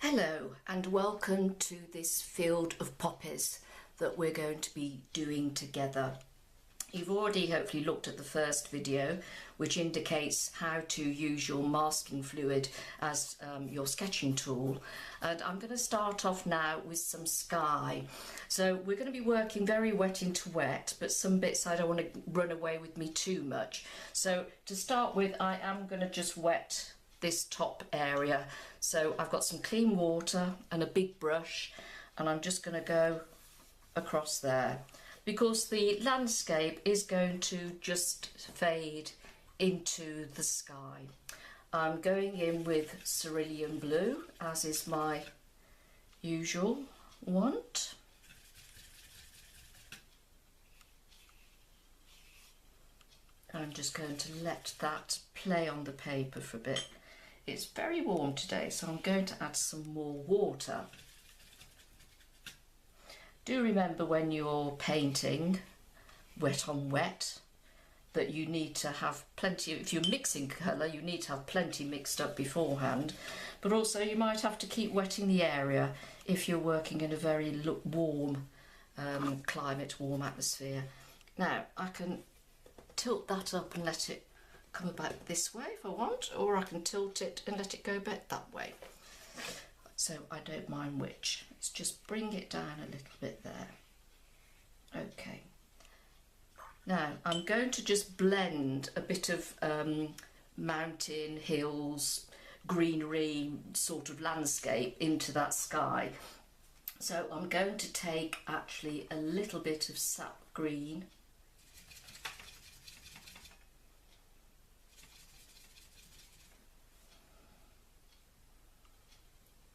Hello and welcome to this field of poppies that we're going to be doing together. You've already hopefully looked at the first video, which indicates how to use your masking fluid as your sketching tool, and I'm going to start off now with some sky. So we're going to be working very wet into wet, but some bits I don't want to run away with me too much. So to start with, I am going to just wet this top area. So I've got some clean water and a big brush, and I'm just going to go across there because the landscape is going to just fade into the sky. I'm going in with cerulean blue, as is my usual want. I'm just going to let that play on the paper for a bit. It's very warm today, so I'm going to add some more water. Do remember when you're painting wet on wet that you need to have plenty, if you're mixing colour, you need to have plenty mixed up beforehand, but also you might have to keep wetting the area if you're working in a very warm climate, warm atmosphere. Now I can tilt that up and let it come about this way if I want, or I can tilt it and let it go back that way. So I don't mind which. Let's just bring it down a little bit there. Okay. Now I'm going to just blend a bit of mountain, hills, greenery sort of landscape into that sky. So I'm going to take actually a little bit of sap green.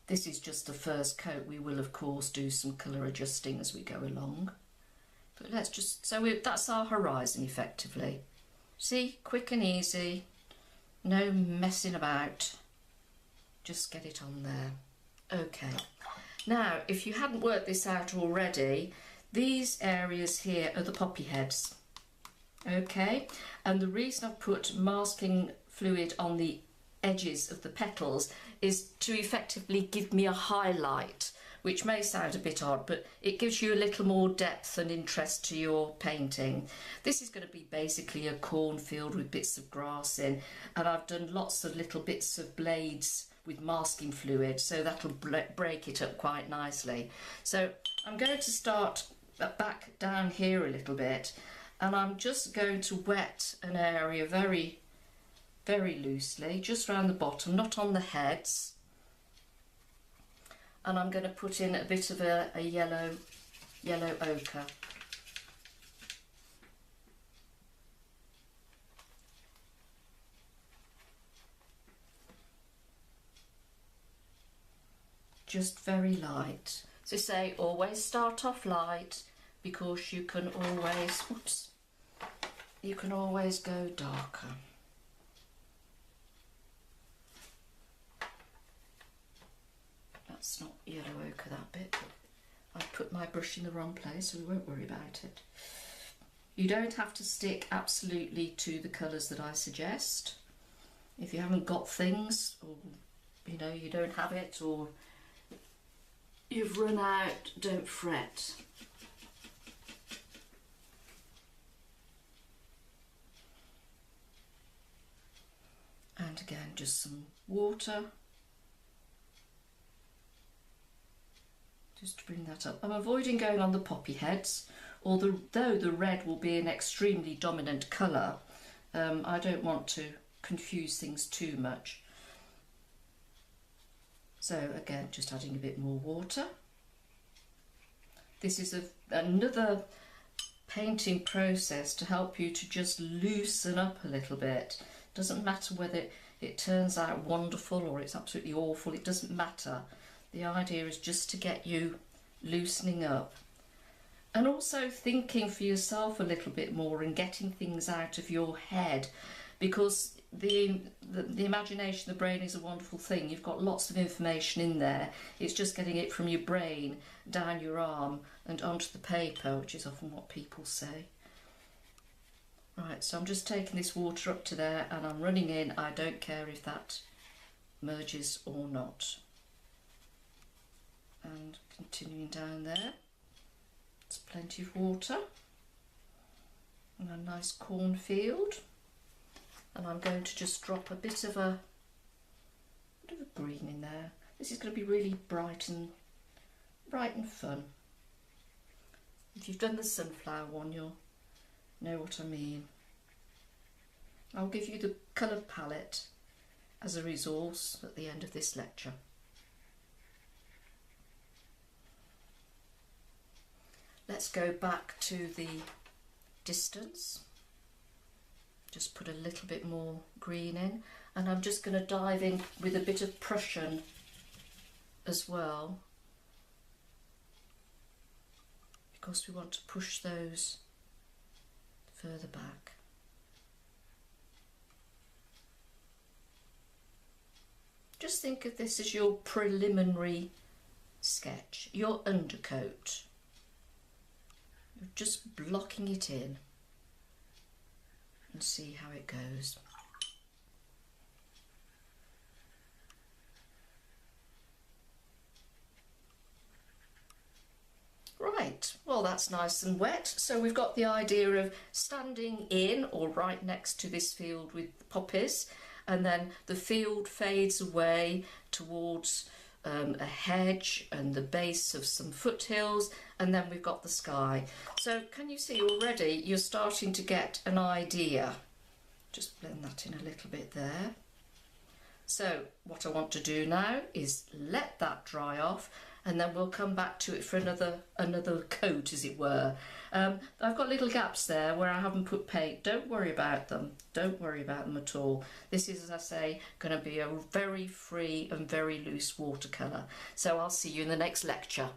This is just the first coat. We will of course do some colour adjusting as we go along. But let's just, that's our horizon effectively. See, quick and easy, no messing about, just get it on there. Okay, now if you hadn't worked this out already, these areas here are the poppy heads. Okay, and the reason I've put masking fluid on the edges of the petals is to effectively give me a highlight, which may sound a bit odd, but it gives you a little more depth and interest to your painting. This is going to be basically a cornfield with bits of grass in, and I've done lots of little bits of blades with masking fluid, so that'll break it up quite nicely. So I'm going to start back down here a little bit, and I'm just going to wet an area very loosely, just around the bottom, not on the heads. And I'm going to put in a bit of a yellow ochre. Just very light. So say always start off light, because you can always go darker. That's not yellow ochre, that bit. I've put my brush in the wrong place, so we won't worry about it. You don't have to stick absolutely to the colours that I suggest. If you haven't got things, or you know, you don't have it, or you've run out, don't fret. And again, just some water. Just to bring that up. I'm avoiding going on the poppy heads, although the red will be an extremely dominant colour. I don't want to confuse things too much. So again, just adding a bit more water. This is another painting process to help you to just loosen up a little bit. Doesn't matter whether it turns out wonderful or it's absolutely awful, it doesn't matter. The idea is just to get you loosening up, and also thinking for yourself a little bit more and getting things out of your head, because the imagination, the brain is a wonderful thing. You've got lots of information in there. It's just getting it from your brain down your arm and onto the paper, which is often what people say. Right, so I'm just taking this water up to there and I'm running in. I don't care if that merges or not. And continuing down there, there's plenty of water and a nice cornfield. And I'm going to just drop a bit of a green in there. This is going to be really bright and fun. If you've done the sunflower one, you'll know what I mean. I'll give you the colour palette as a resource at the end of this lecture. Let's go back to the distance. Just put a little bit more green in, and I'm just going to dive in with a bit of Prussian as well, because we want to push those further back. Just think of this as your preliminary sketch, your undercoat. You're just blocking it in and see how it goes. Right, well that's nice and wet. So we've got the idea of standing in or right next to this field with poppies, and then the field fades away towards a hedge and the base of some foothills, and then we've got the sky. So can you see already you're starting to get an idea. Just blend that in a little bit there. So what I want to do now is let that dry off, and then we'll come back to it for another coat, as it were. I've got little gaps there where I haven't put paint. Don't worry about them. Don't worry about them at all. This is, as I say, going to be a very free and very loose watercolour. So I'll see you in the next lecture.